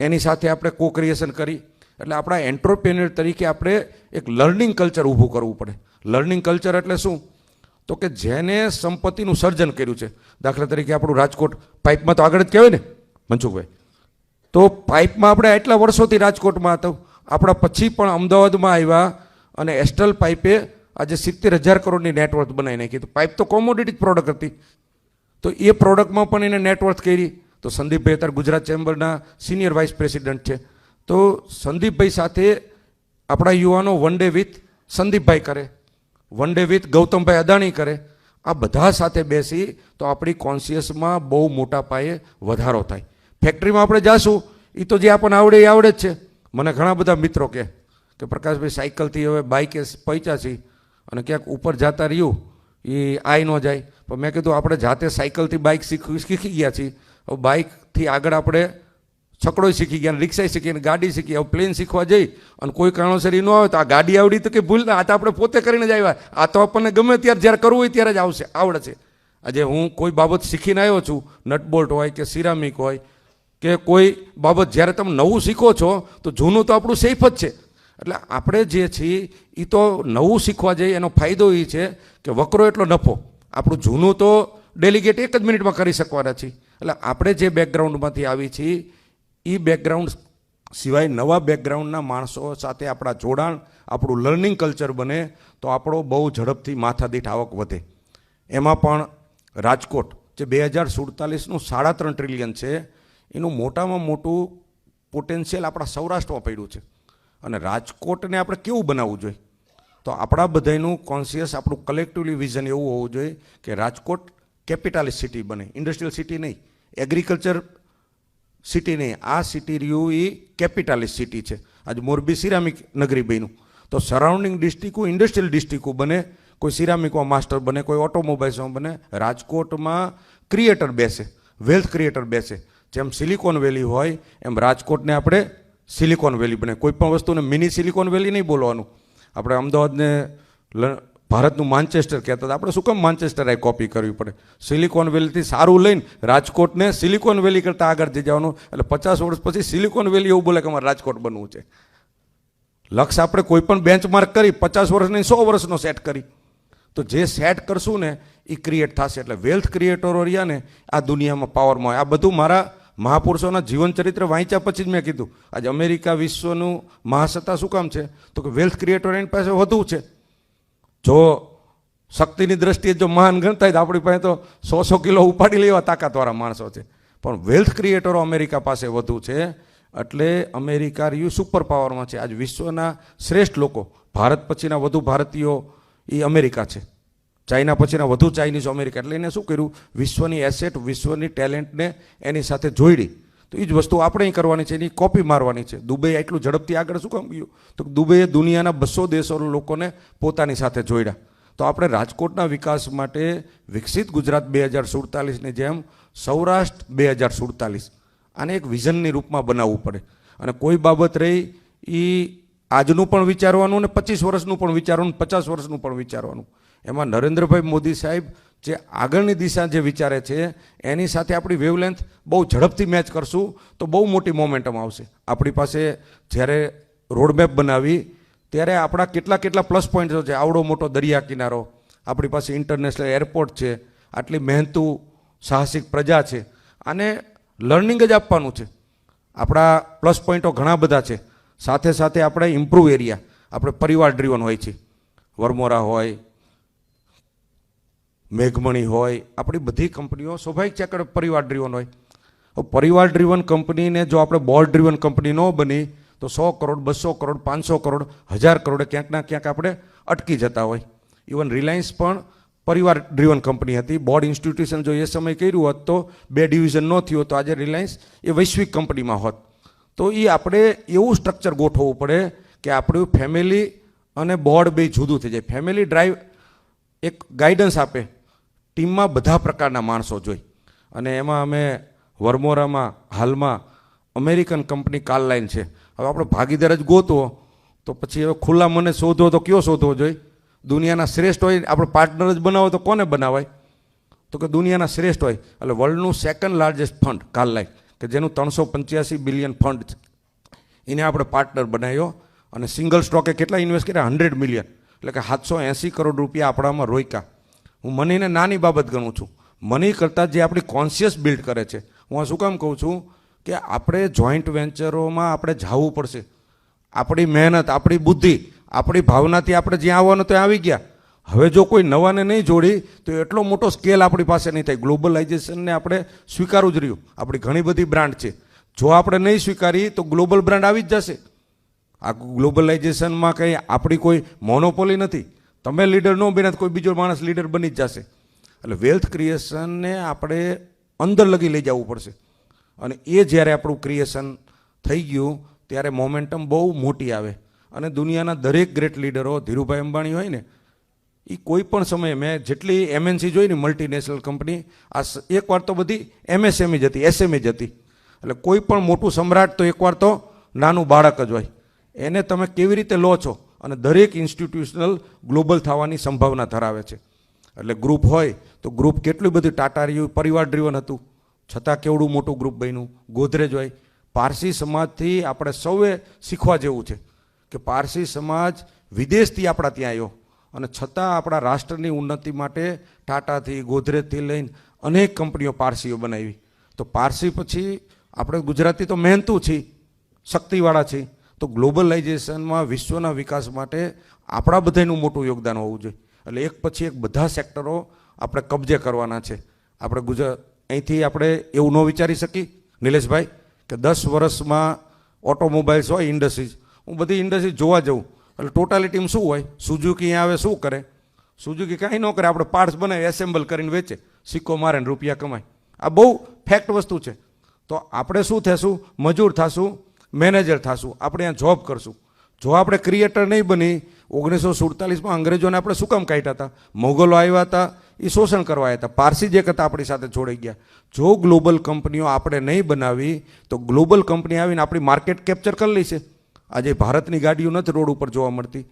એની સાથે આપણે કો ક્રિએશન કરી એટલે આપણા એન્ટરપ્રેન્યોર તરીકે આપણે એક લર્નિંગ કલ્ચર ઊભું કરવું પડે. લર્નિંગ કલ્ચર એટલે શું? તો કે જેને સંપત્તિનું સર્જન કર્યું છે. દાખલા તરીકે આપણું રાજકોટ પાઇપમાં તો આગળ જ કહેવાય ને મનસુખભાઈ, તો પાઇપમાં આપણે એટલા વર્ષોથી રાજકોટમાં હતો, આપણા પછી પણ અમદાવાદમાં આવ્યા અને એસ્ટ્રલ પાઇપે આજે 70,000 કરોડની નેટવર્થ બનાવી નાખી. તો પાઇપ તો કોમોડિટી પ્રોડક્ટ હતી, તો એ પ્રોડક્ટમાં પણ એને નેટવર્થ કરી. તો સંદીપભાઈ અત્યારે ગુજરાત ચેમ્બરના સિનિયર વાઇસ પ્રેસિડન્ટ છે. તો સંદીપભાઈ સાથે આપણા યુવાનો વન ડે વિથ સંદીપભાઈ કરે, વન ડે વિથ ગૌતમભાઈ અદાણી કરે. આ બધા સાથે બેસી તો આપણી કોન્શિયસમાં બહુ મોટા પાયે વધારો થાય. ફેક્ટરીમાં આપણે જાશું એ તો જે આપણને આવડે એ આવડે જ છે. મને ઘણા બધા મિત્રો કે પ્રકાશભાઈ સાયકલથી હવે બાઇકે પહોંચ્યા છીએ અને ક્યાંક ઉપર જતા રહ્યું એ આઈ ન જાય. પણ મેં કીધું આપણે જાતે સાયકલથી બાઇક શીખી ગયા છીએ. હવે બાઇકથી આગળ આપણે છકડોય શીખી ગયા, રિક્ષાય શીખી અને ગાડી શીખી. હવે પ્લેન શીખવા જઈ અને કોઈ કારણોસર એ ન આવે તો આ ગાડી આવડી તો કે ભૂલ ના, આ તો આપણે પોતે કરીને જ આવ્યા. આ તો આપણને ગમે ત્યારે જ્યારે કરવું હોય ત્યારે જ આવડે છે. આજે હું કોઈ બાબત શીખીને આવ્યો છું, નટબોલ્ટ હોય કે સિરામિક હોય કે કોઈ બાબત જ્યારે તમે નવું શીખો છો તો જૂનું તો આપણું સેફ જ છે. એટલે આપણે જે છીએ એ તો નવું શીખવા જઈએ એનો ફાયદો એ છે કે વકરો એટલો નફો. આપણું જૂનું તો ડેલિગેટ એક જ મિનિટમાં કરી શકવાના છીએ. એટલે આપણે જે બેકગ્રાઉન્ડમાંથી આવી છીએ એ બેકગ્રાઉન્ડ સિવાય નવા બેકગ્રાઉન્ડના માણસો સાથે આપણા જોડાણ, આપણું લર્નિંગ કલ્ચર બને તો આપણો બહુ ઝડપથી માથાદીઠ આવક વધે. એમાં પણ રાજકોટ જે 2047નું 3.5 ટ્રિલિયન છે એનું મોટામાં મોટું પોટેન્શિયલ આપણા સૌરાષ્ટ્રમાં પડ્યું છે. અને રાજકોટને આપણે કેવું બનાવવું જોઈએ? તો આપણા બધાનું કોન્શિયસ, આપણું કલેક્ટિવલી વિઝન એવું હોવું જોઈએ કે રાજકોટ કેપિટાલિસ્ટ સિટી બને, ઇન્ડસ્ટ્રીયલ સિટી નહીં, એગ્રીકલ્ચર સિટી નહીં. આ સિટી રહ્યું એ કેપિટાલિસ્ટ સિટી છે. આજે મોરબી સિરામિક નગરી બન્યું તો સરાઉન્ડિંગ ડિસ્ટ્રિક્ટો ઇન્ડસ્ટ્રીયલ ડિસ્ટ્રિક્ટો બને, કોઈ સિરામિકમાં માસ્ટર બને, કોઈ ઓટોમોબાઈલ્સમાં બને. રાજકોટમાં ક્રિએટર બેસે, વેલ્થ ક્રિએટર બેસે. જેમ સિલિકોન વેલી હોય એમ રાજકોટને આપણે સિલિકોન વેલી બને. કોઈ પણ વસ્તુને મિની સિલિકોન વેલી નહીં બોલવાનું. આપણે અમદાવાદને ભારતનું માન્ચેસ્ટર કહેતા હતા, આપણે શું કામ માન્ચેસ્ટર આ કોપી કરવી પડે? સિલિકોન વેલીથી સારું લઈને રાજકોટને સિલિકોન વેલી કરતાં આગળ જઈ જવાનું. એટલે 50 વર્ષ પછી સિલિકોન વેલી એવું બોલે કે અમારે રાજકોટ બનવું છે. લક્ષ્ય આપણે કોઈ પણ બેન્ચમાર્ક કરી 50 વર્ષની 100 વર્ષનો સેટ કરી તો જે સેટ કરશું ને એ ક્રિએટ થશે. એટલે વેલ્થ ક્રિએટરો રહ્યા ને આ દુનિયામાં પાવરમાં હોય. આ બધું મારા મહાપુરુષોના જીવન ચરિત્ર વાંચ્યા પછી જ મેં કીધું. આજે અમેરિકા વિશ્વનું મહાસત્તા શું કામ છે? તો કે વેલ્થ ક્રિએટર એની પાસે વધુ છે. જો શક્તિની દ્રષ્ટિએ જો મહાન ગણતા હોય તો આપણી પાસે તો 100 કિલો ઉપાડી લેવા તાકાતવાળા માણસો છે. પણ વેલ્થ ક્રિએટરો અમેરિકા પાસે વધુ છે. એટલે અમેરિકા રહ્યું સુપર પાવરમાં છે. આજ વિશ્વના શ્રેષ્ઠ લોકો, ભારત પછીના વધુ ભારતીયો એ અમેરિકા છે, ચાઇના પછીના વધુ ચાઇનીઝ અમેરિકા. એટલે એને શું કર્યું? વિશ્વની એસેટ, વિશ્વની ટેલેન્ટને એની સાથે જોડી. તો એ જ વસ્તુ આપણે કરવાની છે, એની કોપી મારવાની છે. દુબઈ એટલું ઝડપથી આગળ શું કામ ગયું? તો દુબઈએ દુનિયાના 200 દેશોના લોકોને પોતાની સાથે જોડ્યા. તો આપણે રાજકોટના વિકાસ માટે વિકસિત ગુજરાત 2047ની જેમ સૌરાષ્ટ્ર 2047 આને એક વિઝનની રૂપમાં બનાવવું પડે. અને કોઈ બાબત રહી એ આજનું પણ વિચારવાનું ને 25 વર્ષનું પણ વિચારવાનું, 50 વર્ષનું પણ વિચારવાનું. એમાં નરેન્દ્રભાઈ મોદી સાહેબ જે આગળની દિશા જે વિચારે છે એની સાથે આપણી વેવલેન્થ બહુ ઝડપથી મેચ કરશું તો બહુ મોટી મોમેન્ટમ આવશે. આપણી પાસે જ્યારે રોડમેપ બનાવી ત્યારે આપણા કેટલા પ્લસ પોઈન્ટ્સ છે. આવડો મોટો દરિયા કિનારો, આપણી પાસે ઇન્ટરનેશનલ એરપોર્ટ છે, આટલી મહેનતુ સાહસિક પ્રજા છે. આને લર્નિંગ જ આપવાનું છે. આપણા પ્લસ પોઈન્ટો ઘણા બધા છે. સાથે સાથે આપણે ઇમ્પ્રૂવ એરિયા, આપણે પરિવાર ડ્રીવન હોય છે. વરમોરા હોય, મેઘમણી હોય, આપણી બધી કંપનીઓ સ્વાભાવિક છે કે પરિવાર ડ્રીવન હોય. પરિવાર ડ્રીવન કંપનીને જો આપણે બોર્ડ ડ્રીવન કંપની ન બની તો 100 કરોડ, 200 કરોડ, 500 કરોડ, 1000 કરોડ ક્યાંક ના ક્યાંક આપણે અટકી જતા હોય. ઇવન રિલાયન્સ પણ પરિવાર ડ્રીવન કંપની હતી. બોર્ડ ઇન્સ્ટિટ્યુશન જો એ સમય કર્યું હોત તો 2 ડિવિઝન ન થયું તો આજે રિલાયન્સ એ વૈશ્વિક કંપનીમાં હોત. તો એ આપણે એવું સ્ટ્રક્ચર ગોઠવવું પડે કે આપણું ફેમિલી અને બોર્ડ બે જુદું થઈ જાય. ફેમિલી ડ્રાઈવ એક ગાઈડન્સ આપે, ટીમમાં બધા પ્રકારના માણસો જોઈ. અને એમાં અમે વરમોરામાં હાલમાં અમેરિકન કંપની કાર્લાઇન છે. હવે આપણે ભાગીદાર જ ગોતવો તો પછી હવે ખુલ્લા મને શોધવો તો કયો શોધવો જોઈએ? દુનિયાના શ્રેષ્ઠ હોય આપણે પાર્ટનર જ બનાવો તો કોને બનાવાય? તો કે દુનિયાના શ્રેષ્ઠ હોય. એટલે વર્લ્ડનું સેકન્ડ લાર્જેસ્ટ ફંડ કાર્લાઇન, કે જેનું 385 બિલિયન ફંડ છે, એને આપણે પાર્ટનર બનાવ્યો. અને સિંગલ સ્ટોકે કેટલા ઇન્વેસ્ટ કર્યા? 100 મિલિયન, એટલે કે 780 કરોડ રૂપિયા આપણામાં રોક્યા. હું મનીને નાની બાબત ગણું છું. મની કરતાં જે આપણી કોન્શિયસ બિલ્ડ કરે છે, હું આ શું કામ કહું છું કે આપણે જોઈન્ટ વેન્ચરોમાં આપણે જવું પડશે. આપણી મહેનત, આપણી બુદ્ધિ, આપણી ભાવનાથી આપણે જ્યાં આવવાનું ત્યાં આવી ગયા. હવે જો કોઈ નવાને નહીં જોડી તો એટલો મોટો સ્કેલ આપણી પાસે નહીં થાય. ગ્લોબલાઇઝેશનને આપણે સ્વીકારવું જ રહ્યું. આપણી ઘણી બધી બ્રાન્ડ છે, જો આપણે નહીં સ્વીકારી તો ગ્લોબલ બ્રાન્ડ આવી જ જશે. આ ગ્લોબલાઇઝેશનમાં કંઈ આપણી કોઈ મોનોપોલી નથી. તમે લીડર ન બન્યા તો કોઈ બીજો માણસ લીડર બની જ જશે. એટલે વેલ્થ ક્રિએશનને આપણે અંદર લગી લઈ જવું પડશે. અને એ જ્યારે આપણું ક્રિએશન થઈ ગયું ત્યારે મોમેન્ટમ બહુ મોટી આવે. અને દુનિયાના દરેક ગ્રેટ લીડરો, ધીરુભાઈ અંબાણી હોય ને, એ કોઈ પણ સમયે મેં જેટલી MNC જોઈ ને મલ્ટીનેશનલ કંપની, આ એકવાર તો બધી MSME જ હતી, SME જ હતી. એટલે કોઈ પણ મોટું સમ્રાટ તો એકવાર તો નાનું બાળક જ હોય. એને તમે કેવી રીતે લો છો? અને દરેક ઇન્સ્ટિટ્યુશનલ ગ્લોબલ થવાની સંભાવના ધરાવે છે. એટલે ગ્રુપ હોય તો ગ્રુપ કેટલું બધું ટાટા રહ્યું, પરિવાર ડ્રીવન હતું, છતાં કેવડું મોટું ગ્રુપ બન્યું. ગોદરેજ હોય, પારસી સમાજથી આપણે સૌએ શીખવા જેવું છે કે પારસી સમાજ વિદેશથી આપણા ત્યાં આવ્યો અને છતાં આપણા રાષ્ટ્રની ઉન્નતિ માટે ટાટાથી, ગોદરેજથી લઈને અનેક કંપનીઓ પારસીઓ બનાવી. તો પારસી પછી આપણે ગુજરાતી તો મહેનતું છીએ, શક્તિવાળા છીએ. તો ગ્લોબલાઇઝેશનમાં વિશ્વના વિકાસ માટે આપણા બધાનું મોટું યોગદાન હોવું જોઈએ. એટલે એક પછી એક બધા સેક્ટરો આપણે કબજે કરવાના છે. આપણે અહીંથી આપણે એવું ન વિચારી શકીએ નિલેશભાઈ કે 10 વર્ષમાં ઓટોમોબાઈલ્સ હોય, ઇન્ડસ્ટ્રીઝ, હું બધી ઇન્ડસ્ટ્રીઝ જોવા જાઉં એટલે ટોટાલિટીમાં શું હોય? સુઝુકી આવે શું કરે? સુઝુકી કાંઈ ન કરે, આપણે પાર્ટ્સ બનાવી એસેમ્બલ કરીને વેચે, સિક્કો મારે ને રૂપિયા કમાય. આ બહુ ફેક્ટ વસ્તુ છે. તો આપણે શું થઈશું? મજૂર થશું, મેનેજર થશું, આપણે ત્યાં જોબ કરશું. જો આપણે ક્રિએટર નહીં બની, 1947માં અંગ્રેજોને આપણે શું કામ કાઢ્યા હતા? મોગલો આવ્યા હતા, એ શોષણ કરવા આવ્યા હતા. પારસી જે કરતા આપણી સાથે જોડાઈ ગયા. જો ગ્લોબલ કંપનીઓ આપણે નહીં બનાવી તો ગ્લોબલ કંપની આવીને આપણી માર્કેટ કેપ્ચર કરી લેશે. આજે ભારતની ગાડીઓ નથી રોડ ઉપર જોવા મળતી,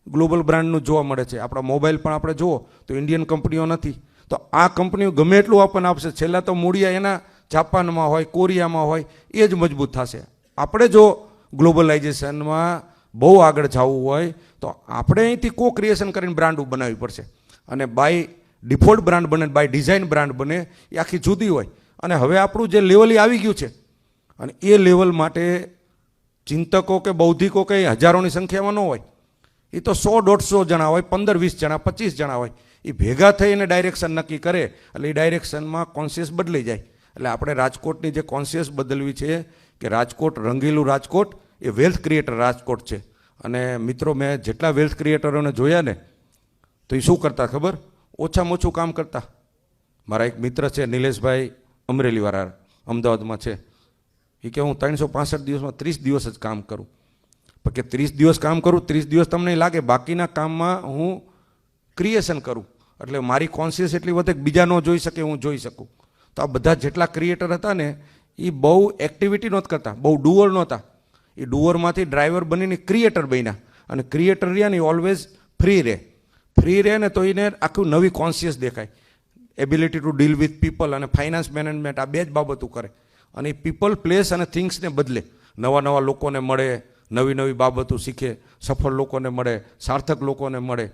ગ્લોબલ બ્રાન્ડનું જોવા મળે છે. આપણા મોબાઈલ પણ આપણે જુઓ તો ઇન્ડિયન કંપનીઓ નથી. તો આ કંપનીઓ ગમે એટલું આપણને આપશે, છેલ્લા તો મૂળિયા એના જાપાનમાં હોય, કોરિયામાં હોય, એ જ મજબૂત થશે. આપણે જો ગ્લોબલાઇઝેશનમાં બહુ આગળ જવું હોય તો આપણે અહીંથી કો ક્રિએશન કરીને બ્રાન્ડ બનાવવી પડશે. અને બાય ડિફોલ્ટ બ્રાન્ડ બને, બાય ડિઝાઇન બ્રાન્ડ બને, એ આખી જુદી હોય. અને હવે આપણું જે લેવલ આવી ગયું છે, અને એ લેવલ માટે ચિંતકો કે બૌદ્ધિકો કે હજારોની સંખ્યામાં ન હોય, એ તો 100-150 જણા હોય, 15-20 જણા, 25 જણા હોય. એ ભેગા થઈને ડાયરેક્શન નક્કી કરે એટલે એ ડાયરેક્શનમાં કોન્શિયસ બદલાઈ જાય. એટલે આપણે રાજકોટની જે કોન્શિયસ બદલવી છે કે રાજકોટ રંગીલું રાજકોટ એ વેલ્થ ક્રિએટર રાજકોટ છે. અને મિત્રો, મેં જેટલા વેલ્થ ક્રિએટરોને જોયા ને તો એ શું કરતા ખબર? ઓછામાં ઓછું કામ કરતા. મારા એક મિત્ર છે નિલેશભાઈ, અમરેલીવાળા, અમદાવાદમાં છે. એ કે હું 365 દિવસમાં 30 દિવસ જ કામ કરું. પણ કે 30 દિવસ કામ કરું, 30 દિવસ તમને લાગે, બાકીના કામમાં હું ક્રિએશન કરું. એટલે મારી કોન્શિયસ એટલી વધે કે બીજા ન જોઈ શકે, હું જોઈ શકું. તો આ બધા જેટલા ક્રિએટર હતા ને એ બહુ એક્ટિવિટી નહોતા કરતા, બહુ ડુઅર નહોતા. એ ડુઅરમાંથી ડ્રાઈવર બનીને ક્રિએટર બન્યા. અને ક્રિએટર રહ્યા ને એ ઓલવેઝ ફ્રી રહે ને તો એને આખું નવી કોન્શિયસ દેખાય. Ability to deal with people અને ફાઇનાન્સ મેનેજમેન્ટ, આ બે જ બાબતો કરે. અને એ પીપલ, પ્લેસ અને થિંગ્સને બદલે, નવા લોકોને મળે, નવી બાબતો શીખે, સફળ લોકોને મળે, સાર્થક લોકોને મળે.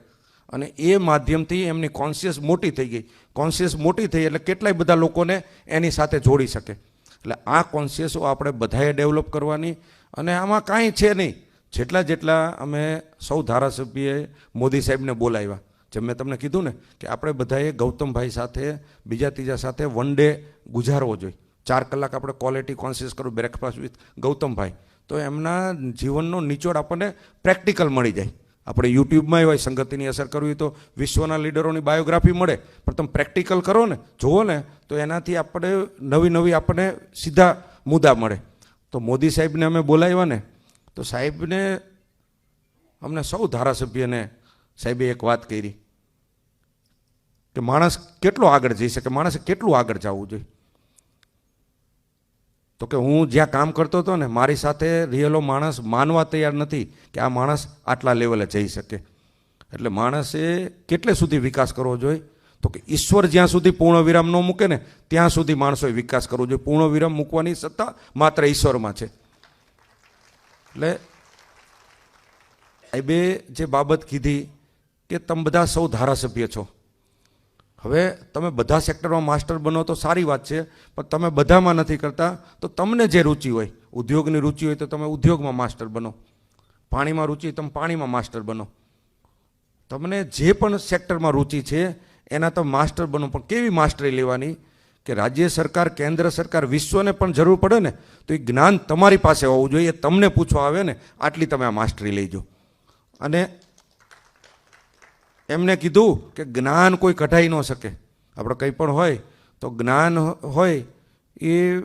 અને એ માધ્યમથી એમની કોન્શિયસ મોટી થઈ ગઈ. કોન્શિયસ મોટી થઈ એટલે કેટલાય બધા લોકોને એની સાથે જોડી શકે. એટલે આ કોન્શિયસો આપણે બધાએ ડેવલપ કરવાની, અને આમાં કાંઈ છે નહીં. જેટલા અમે સૌ ધારાસભ્યએ મોદી સાહેબને બોલાવ્યા, જેમ મેં તમને કીધું ને કે આપણે બધાએ ગૌતમભાઈ સાથે બીજા ત્રીજા સાથે વન ડે ગુજારવો જોઈએ. 4 કલાક આપણે ક્વોલિટી કોન્શિયસ કરવું, બ્રેકફાસ્ટ વિથ ગૌતમભાઈ, તો એમના જીવનનો નિચોડ આપણને પ્રેક્ટિકલ મળી જાય. આપણે યુટ્યુબમાં હોય સંગતિની અસર કરવી તો વિશ્વના લીડરોની બાયોગ્રાફી મળે, પણ તમે પ્રેક્ટિકલ કરો ને, જુઓ ને, તો એનાથી આપણે નવી આપણને સીધા મુદ્દા મળે. તો મોદી સાહેબને અમે બોલાવ્યા ને, તો સાહેબને અમને સૌ ધારાસભ્યને સાહેબે એક વાત કરી કે માણસ કેટલો આગળ જઈ શકે, માણસે કેટલું આગળ જવું જોઈએ. તો કે હું જ્યાં કામ કરતો હતો ને, મારી સાથે રિયલો માણસ માનવા તૈયાર નથી કે આ માણસ આટલા લેવલે જઈ શકે. એટલે માણસે કેટલે સુધી વિકાસ કરવો જોઈએ? તો કે ઈશ્વર જ્યાં સુધી પૂર્ણ વિરામ ન મૂકે ને ત્યાં સુધી માણસોએ વિકાસ કરવો જોઈએ. પૂર્ણ વિરામ મૂકવાની સત્તા માત્ર ઈશ્વરમાં છે. એટલે એ બે જે બાબત કીધી કે તમે બધા સૌ ધારાસભ્ય છો, હવે તમે બધા સેક્ટરમાં માસ્ટર બનો તો સારી વાત છે, પણ તમે બધામાં નથી કરતા, તો તમને જે રુચિ હોય, ઉદ્યોગની રુચિ હોય તો તમે ઉદ્યોગમાં માસ્ટર બનો, પાણીમાં રુચિ હોય તમે પાણીમાં માસ્ટર બનો, તમને જે પણ સેક્ટરમાં રુચિ છે એના તમે માસ્ટર બનો. પણ કેવી માસ્ટરી લેવાની કે રાજ્ય સરકાર, કેન્દ્ર સરકાર, વિશ્વને પણ જરૂર પડે ને તો એ જ્ઞાન તમારી પાસે હોવું જોઈએ, એ તમને પૂછવા આવે ને આટલી તમે આ માસ્ટરી લઈજો. અને એમને કીધું કે જ્ઞાન કોઈ કઢાઈ ન શકે. આપણે કંઈ પણ હોય તો જ્ઞાન હોય એ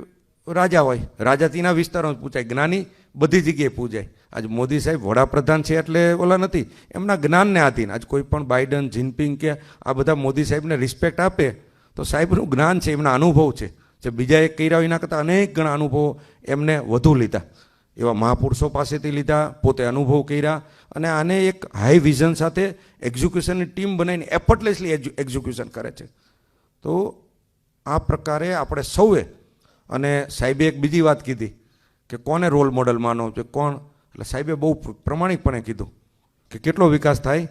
રાજા હોય, રાજા તેના વિસ્તારોમાં પૂછાય, જ્ઞાની બધી જગ્યાએ પૂજાય. આજે મોદી સાહેબ વડાપ્રધાન છે એટલે ઓલા નથી, એમના જ્ઞાનને આધીન. આજ કોઈ પણ બાઇડન, જિનપિંગ કે આ બધા મોદી સાહેબને રિસ્પેક્ટ આપે તો સાહેબનું જ્ઞાન છે, એમના અનુભવ છે, જે બીજા એક કર્યા એના કરતાં અનેક ગણા અનુભવો એમને વધુ લીધા. એવા મહાપુરુષો પાસેથી લીધા, પોતે અનુભવ કર્યા, અને આને એક હાઈ વિઝન સાથે એક્ઝિક્યુશનની ટીમ બનાવીને એફર્ટલેસલી એક્ઝિક્યુશન કરે છે. તો આ પ્રકારે આપણે સૌએ, અને સાહેબે એક બીજી વાત કીધી કે કોને રોલ મોડલ માનો છે, કોણ, એટલે સાહેબે બહુ પ્રમાણિકપણે કીધું કે કેટલો વિકાસ થાય,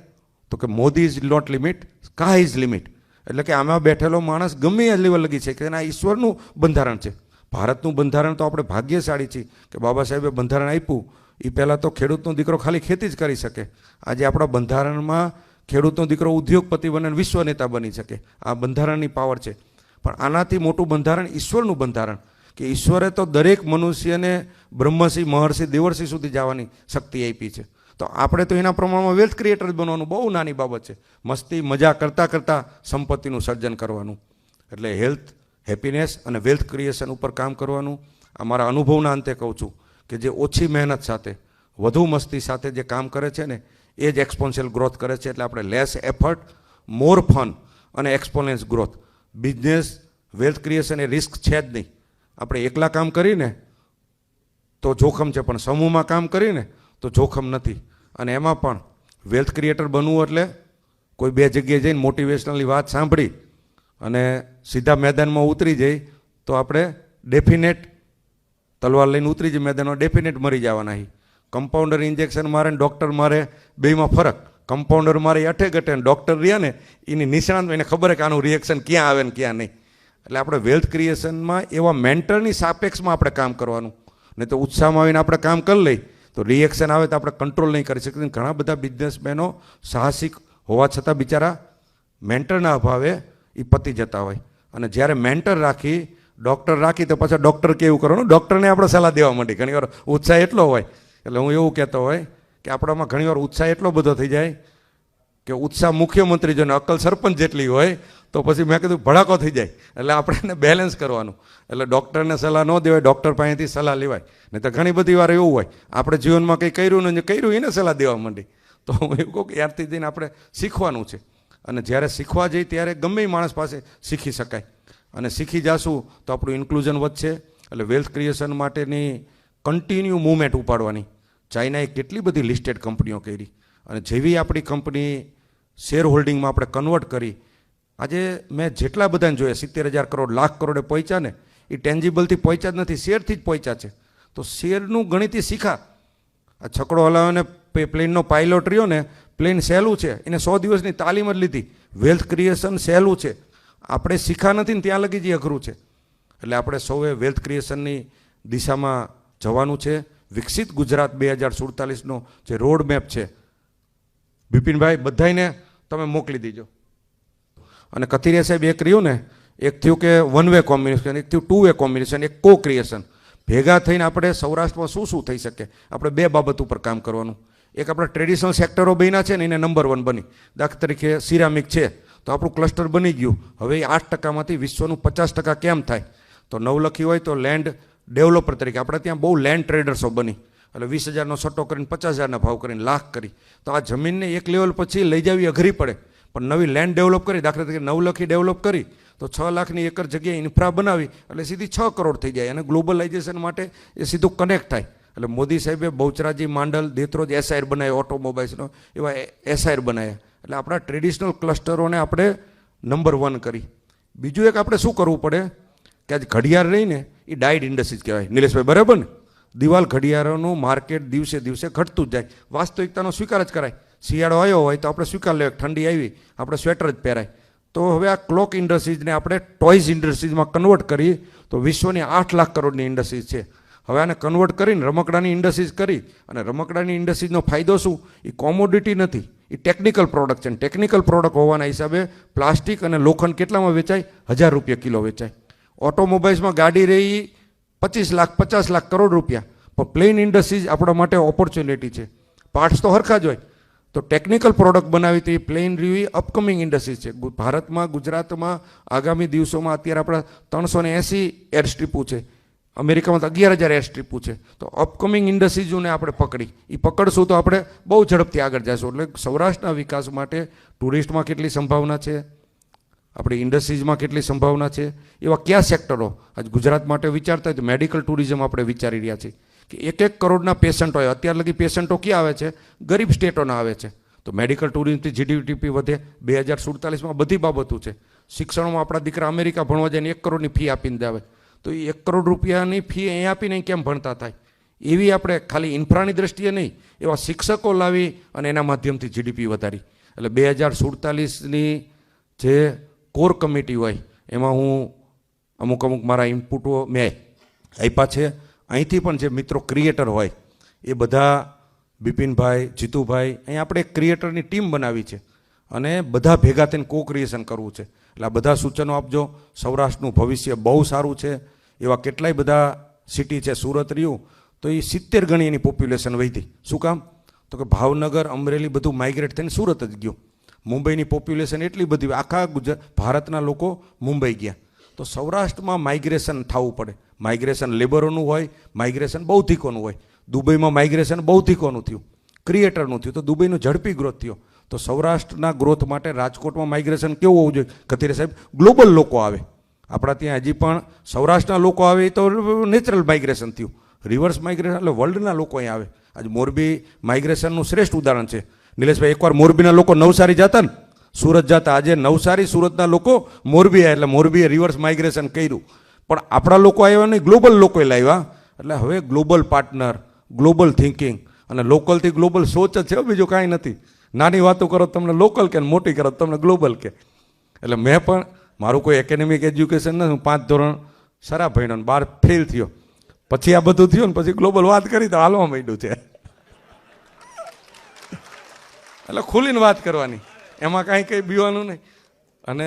તો કે Modi is not limit, sky is limit. એટલે કે આમાં બેઠેલો માણસ ગમે એ લેવલ લગી છે કે આ ઈશ્વરનું બંધારણ છે. ભારતનું બંધારણ તો આપણે ભાગ્યશાળી છીએ કે બાબા સાહેબે બંધારણ આપ્યું. એ પહેલાં તો ખેડૂતનો દીકરો ખાલી ખેતી જ કરી શકે. આજે આપણા બંધારણમાં ખેડૂતનો દીકરો ઉદ્યોગપતિ બને, વિશ્વ નેતા બની શકે. આ બંધારણની પાવર છે. પણ આનાથી મોટું બંધારણ ઈશ્વરનું બંધારણ, કે ઈશ્વરે તો દરેક મનુષ્યને બ્રહ્મસિંહ, મહર્ષિ, દેવર્ષિ સુધી જવાની શક્તિ આપી છે. તો આપણે તો એના પ્રમાણમાં વેલ્થ ક્રિએટર બનવાનું બહુ નાની બાબત છે. મસ્તી મજા કરતાં કરતાં સંપત્તિનું સર્જન કરવાનું. એટલે હેલ્થ, હેપીનેસ અને વેલ્થ ક્રિએશન ઉપર કામ કરવાનું. અમારા અનુભવના અંતે કહું છું કે જે ઓછી મહેનત સાથે, વધુ મસ્તી સાથે જે કામ કરે છે ને એ જ એક્સપોન્શિયલ ગ્રોથ કરે છે. એટલે આપણે લેસ એફર્ટ, મોર ફન અને એક્સપોનેન્સ ગ્રોથ. બિઝનેસ, વેલ્થ ક્રિએશન એ રિસ્ક છે જ નહીં. આપણે એકલા કામ કરીને તો જોખમ છે, પણ સમૂહમાં કામ કરીને તો જોખમ નથી. અને એમાં પણ વેલ્થ ક્રિએટર બનવું એટલે કોઈ બે જગ્યાએ જઈને મોટિવેશનલી વાત સાંભળી અને સીધા મેદાનમાં ઉતરી જાય તો આપણે ડેફિનેટ તલવાર લઈને ઉતરી જાય મેદાનમાં, ડેફિનેટ મરી જવાના. કમ્પાઉન્ડર ઇન્જેક્શન મારે ને ડૉક્ટર મારે, બેમાં ફરક. કમ્પાઉન્ડર મારે અઠે ગટે, ડૉક્ટર રહ્યા ને એની નિષ્ણાંત, એને ખબર છે કે આનું રિએક્શન ક્યાં આવે ને ક્યાં નહીં. એટલે આપણે વેલ્થ ક્રિએશનમાં એવા મેન્ટરની સાપેક્ષમાં આપણે કામ કરવાનું. નહીં તો ઉત્સાહમાં આવીને આપણે કામ કરી લઈ તો રિએક્શન આવે તો આપણે કંટ્રોલ નહીં કરી શકીએ. ઘણા બધા બિઝનેસમેનો સાહસિક હોવા છતાં બિચારા મેન્ટરના અભાવે એ પતી જતા હોય. અને જ્યારે મેન્ટર રાખી, ડૉક્ટર રાખી તો પાછા ડૉક્ટર કેવું કરવાનું, ડૉક્ટરને આપણે સલાહ દેવા માંડી. ઘણીવાર ઉત્સાહ એટલો હોય, એટલે હું એવું કહેતો હોય કે આપણામાં ઘણીવાર ઉત્સાહ એટલો બધો થઈ જાય કે ઉત્સાહ મુખ્યમંત્રી જોઈને અક્કલ સરપંચ જેટલી હોય તો પછી મેં કીધું ભડાકો થઈ જાય. એટલે આપણે એને બેલેન્સ કરવાનું. એટલે ડૉક્ટરને સલાહ ન દેવાય, ડૉક્ટર પાસેથી સલાહ લેવાય. નહીં તો ઘણી બધી વાર એવું હોય આપણે જીવનમાં કંઈ કર્યું ને કર્યું એને સલાહ દેવા માંડી. તો હું એવું કહું કે ત્યારથી જઈને આપણે શીખવાનું છે. અને જ્યારે શીખવા જઈએ ત્યારે ગમે એ માણસ પાસે શીખી શકાય. અને શીખી જશું તો આપણું ઇન્ક્લુઝન વધશે. એટલે વેલ્થ ક્રિએશન માટેની કન્ટિન્યુ મૂવમેન્ટ ઉપાડવાની. ચાઇનાએ કેટલી બધી લિસ્ટેડ કંપનીઓ કરી, અને જેવી આપણી કંપની શેર હોલ્ડિંગમાં આપણે કન્વર્ટ કરી, આજે મેં જેટલા બધાને જોયા 70,000 કરોડ, લાખ કરોડે પહોંચ્યા ને, એ ટેન્જિબલથી પહોંચ્યા જ નથી, શેરથી જ પહોંચ્યા છે. તો શેરનું ગણિત શીખા. આ છકડો હલાવીને પ્લેનનો પાયલોટ રહ્યો ને, પ્લેન સહેલું છે, એને 100 દિવસની તાલીમ જ લીધી. વેલ્થ ક્રિએશન સહેલું છે, આપણે શીખા નથી ને ત્યાં લગી જે અઘરું છે. એટલે આપણે સૌએ વેલ્થ ક્રિએશનની દિશામાં જવાનું છે. વિકસિત ગુજરાત 2047નો જે રોડ મેપ છે, બિપિનભાઈ બધાને તમે મોકલી દીજો. અને કથિરિયા સાહેબ એક રહ્યું ને, એક થયું કે વન વે કોમ્બિનેશન, એક થયું ટુ વે કોમ્બિનેશન, એક કો ક્રિએશન. ભેગા થઈને આપણે સૌરાષ્ટ્રમાં શું શું થઈ શકે, આપણે બે બાબત ઉપર કામ કરવાનું. એક આપણા ટ્રેડિશનલ સેક્ટરો બન્યા છે ને, એને નંબર 1 બની. દાખલા તરીકે સિરામિક છે તો આપણું ક્લસ્ટર બની ગયું. હવે 8%માંથી વિશ્વનું 50% કેમ થાય? તો નવલખી હોય તો લેન્ડ ડેવલપર તરીકે આપણે ત્યાં બહુ લેન્ડ ટ્રેડર્સો બની, એટલે 20,000નો સટ્ટો કરીને 50,000ના ભાવ કરીને લાખ કરી. તો આ જમીનને એક લેવલ પછી લઈ જવી અઘરી પડે, પણ નવી લેન્ડ ડેવલપ કરી, દાખલા તરીકે નવલખી ડેવલપ કરી તો 6 લાખની એકર જગ્યાએ ઇન્ફ્રા બનાવી એટલે સીધી 6 કરોડ થઈ જાય. અને ગ્લોબલાઇઝેશન માટે એ સીધું કનેક્ટ થાય. એટલે મોદી સાહેબે બહુચરાજી, માંડલ, દેત્રોજ એસઆઈર બનાવ્યા, ઓટોમોબાઈલ્સનો એવા એસઆઈર બનાવ્યા. એટલે આપણા ટ્રેડિશનલ ક્લસ્ટરોને આપણે નંબર 1 કરી. બીજું એક આપણે શું કરવું પડે કે આજ ઘડિયાળ રહીને એ ડાઇડ ઇન્ડસ્ટ્રીઝ કહેવાય. નિલેશભાઈ બરાબર ને? દિવાલ ઘડિયાળોનું માર્કેટ દિવસે દિવસે ઘટતું જ જાય. વાસ્તવિકતાનો સ્વીકાર જ કરાય. શિયાળો આવ્યો હોય તો આપણે સ્વીકાર લેવાય, ઠંડી આવી આપણે સ્વેટર જ પહેરાય. તો હવે આ ક્લોક ઇન્ડસ્ટ્રીઝને આપણે ટોયઝ ઇન્ડસ્ટ્રીઝમાં કન્વર્ટ કરી તો વિશ્વની 8 લાખ કરોડની ઇન્ડસ્ટ્રીઝ છે. હવે આને કન્વર્ટ કરીને રમકડાની ઇન્ડસ્ટ્રીઝ કરી, અને રમકડાની ઇન્ડસ્ટ્રીઝનો ફાયદો શું? એ કોમોડિટી નથી, એ ટેકનિકલ પ્રોડક્ટ છે. ટેકનિકલ પ્રોડક્ટ હોવાના હિસાબે પ્લાસ્ટિક અને લોખંડ કેટલામાં વેચાય? 1000 રૂપિયા કિલો વેચાય. ઓટોમોબાઈલ્સમાં ગાડી રહી 25 લાખ 50 લાખ કરોડ રૂપિયા. પણ પ્લેન ઇન્ડસ્ટ્રીઝ આપણા માટે ઓપોર્ચ્યુનિટી છે. પાર્ટ્સ તો હરખા જ હોય, તો ટેકનિકલ પ્રોડક્ટ બનાવી તો એ પ્લેન રહ્યું અપકમિંગ ઇન્ડસ્ટ્રીઝ છે. ભારતમાં, ગુજરાતમાં આગામી દિવસોમાં અત્યારે આપણા 380 એર સ્ટ્રીપો છે. અમેરિકામાં તો 11,000 એર સ્ટ્રીપો છે. તો અપકમિંગ ઇન્ડસ્ટ્રીઝોને આપણે પકડી, એ પકડશું તો આપણે બહુ ઝડપથી આગળ જઈશું. એટલે સૌરાષ્ટ્રના વિકાસ માટે ટુરિસ્ટમાં કેટલી સંભાવના છે, આપણી ઇન્ડસ્ટ્રીઝમાં કેટલી સંભાવના છે, એવા કયા સેક્ટરો આજ ગુજરાત માટે વિચારતા હોય તો મેડિકલ ટુરિઝમ આપણે વિચારી રહ્યા છીએ કે 1 કરોડના પેશન્ટો હોય. અત્યાર લગી પેશન્ટો ક્યાં આવે છે? ગરીબ સ્ટેટોના આવે છે. તો મેડિકલ ટુરિઝમથી જીડીપી વધે. 2047માં બધી બાબતો છે. શિક્ષણમાં આપણા દીકરા અમેરિકા ભણવા જાય ને 1 કરોડની ફી આપીને આવે, તો એ 1 કરોડ રૂપિયાની ફી અહીં આપીને કેમ ભણતા થાય? એવી આપણે ખાલી ઇન્ફ્રાની દ્રષ્ટિએ નહીં, એવા શિક્ષકો લાવી અને એના માધ્યમથી જીડીપી વધારી. એટલે 2047ની જે કોર કમિટી હોય એમાં હું અમુક મારા ઇનપુટો મેં આપ્યા છે. અહીંથી પણ જે મિત્રો ક્રિએટર હોય એ બધા, બિપિનભાઈ, જીતુભાઈ, અહીં આપણે એક ક્રિએટરની ટીમ બનાવી છે અને બધા ભેગા થઈને કો ક્રિએશન કરવું છે. એટલે આ બધા સૂચનો આપજો. સૌરાષ્ટ્રનું ભવિષ્ય બહુ સારું છે. એવા કેટલાય બધા સિટી છે. સુરત રહ્યું તો એ 70 ગણી એની પોપ્યુલેશન વધી. શું કામ? તો કે ભાવનગર, અમરેલી બધું માઇગ્રેટ થઈને સુરત જ ગયું. મુંબઈની પોપ્યુલેશન એટલી બધી, આખા ભારતના લોકો મુંબઈ ગયા. તો સૌરાષ્ટ્રમાં માઇગ્રેશન થવું પડે. માઇગ્રેશન લેબરોનું હોય, માઇગ્રેશન બૌદ્ધિકોનું હોય. દુબઈમાં માઇગ્રેશન બૌદ્ધિકોનું થયું, ક્રિએટરનું થયું, તો દુબઈનો ઝડપી ગ્રોથ થયો. તો સૌરાષ્ટ્રના ગ્રોથ માટે રાજકોટમાં માઇગ્રેશન કેવું હોવું જોઈએ? કથિરિયા સાહેબ, ગ્લોબલ લોકો આવે. આપણા ત્યાં હજી પણ સૌરાષ્ટ્રના લોકો આવે તો નેચરલ માઇગ્રેશન થયું. રિવર્સ માઇગ્રેશન એટલે વર્લ્ડના લોકો અહીં આવે. આજે મોરબી માઇગ્રેશનનું શ્રેષ્ઠ ઉદાહરણ છે. નિલેશભાઈ, એકવાર મોરબીના લોકો નવસારી જતા ને સુરત જતા, આજે નવસારી સુરતના લોકો મોરબી આવ્યા, એટલે મોરબીએ રિવર્સ માઇગ્રેશન કર્યું. પણ આપણા લોકો આવ્યા નહીં, ગ્લોબલ લોકોએ લાવ્યા. એટલે હવે ગ્લોબલ પાર્ટનર, ગ્લોબલ થિંકિંગ અને લોકલથી ગ્લોબલ સોચ જ છે, બીજું કાંઈ નથી. નાની વાતો કરો તમને લોકલ કે, મોટી કરો તમને ગ્લોબલ કે. એટલે મેં પણ મારું કોઈ એકેડેમિક એજ્યુકેશન નથી, હું 5 ધોરણ સારા ભણ્યો, 12 ફેલ થયો. પછી આ બધું થયું ને પછી ગ્લોબલ વાત કરી તો હાલવા માંડ્યું છે. એટલે ખુલીને વાત કરવાની, એમાં કંઈ બીવાનું નહીં. અને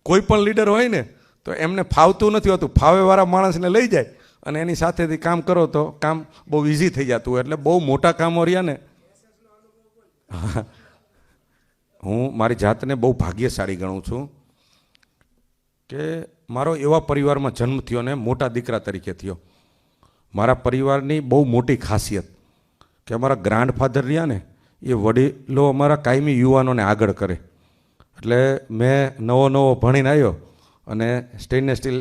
કોઈ પણ લીડર હોય ને તો એમને ફાવતું નથી હોતું, ફાવેવાળા માણસને લઈ જાય અને એની સાથેથી કામ કરો તો કામ બહુ ઇઝી થઈ જતું હોય. એટલે બહુ મોટા કામો રહ્યા ને, હું મારી જાતને બહુ ભાગ્યશાળી ગણું છું કે મારો એવા પરિવારમાં જન્મ થયો ને મોટા દીકરા તરીકે થયો. મારા પરિવારની બહુ મોટી ખાસિયત કે અમારા ગ્રાન્ડફાધર રહ્યા ને એ વડીલો અમારા કાયમી યુવાનોને આગળ કરે. એટલે મેં નવો ભણીને આવ્યો અને સ્ટેનલેસ સ્ટીલ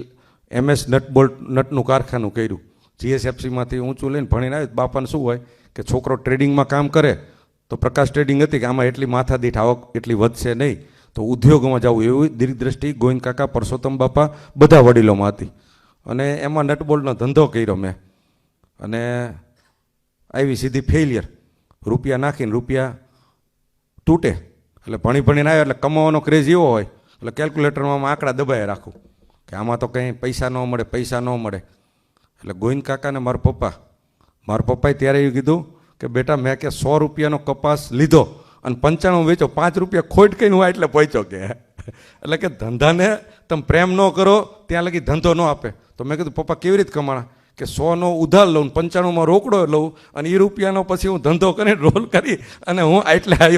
MS નટનું કારખાનું કર્યું. GSFCમાંથી ઊંચું લઈને ભણીને આવ્યો. બાપાને શું હોય કે છોકરો ટ્રેડિંગમાં કામ કરે તો પ્રકાશ ટ્રેડિંગ હતી કે આમાં એટલી માથાદીઠ આવક એટલી વધશે નહીં, તો ઉદ્યોગમાં જવું, એવી દીર્ઘદ્રષ્ટિ ગોવિંદ કાકા, પરસોત્તમ બાપા બધા વડીલોમાં હતી. અને એમાં નટબોલ્ટનો ધંધો કર્યો મેં. અને આવી સીધી ફેલિયર, રૂપિયા નાખીને રૂપિયા તૂટે. એટલે ભણીને આવ્યો એટલે કમાવાનો ક્રેઝ એવો હોય એટલે કેલ્ક્યુલેટરમાં આંકડા દબાઈ રાખું. કે આમાં તો કંઈ પૈસા ન મળે, પૈસા ન મળે. એટલે ગોવિંદ કાકાને મારા પપ્પાએ ત્યારે એવું કીધું કે બેટા મેં કે 100 રૂપિયાનો કપાસ લીધો અને 95 વેચો, 5 રૂપિયા ખોટ કઈને હું એટલે પહોંચ્યો કે. એટલે કે ધંધાને તમે પ્રેમ ન કરો ત્યાં લગી ધંધો ન આપે. તો મેં કીધું પપ્પા કેવી રીતે કમાણા? કે 100નો ઉધાર લઉં, 95માં રોકડો લઉં અને એ રૂપિયાનો પછી હું ધંધો કરીને રોલ કરી અને હું એટલે આવ્યો.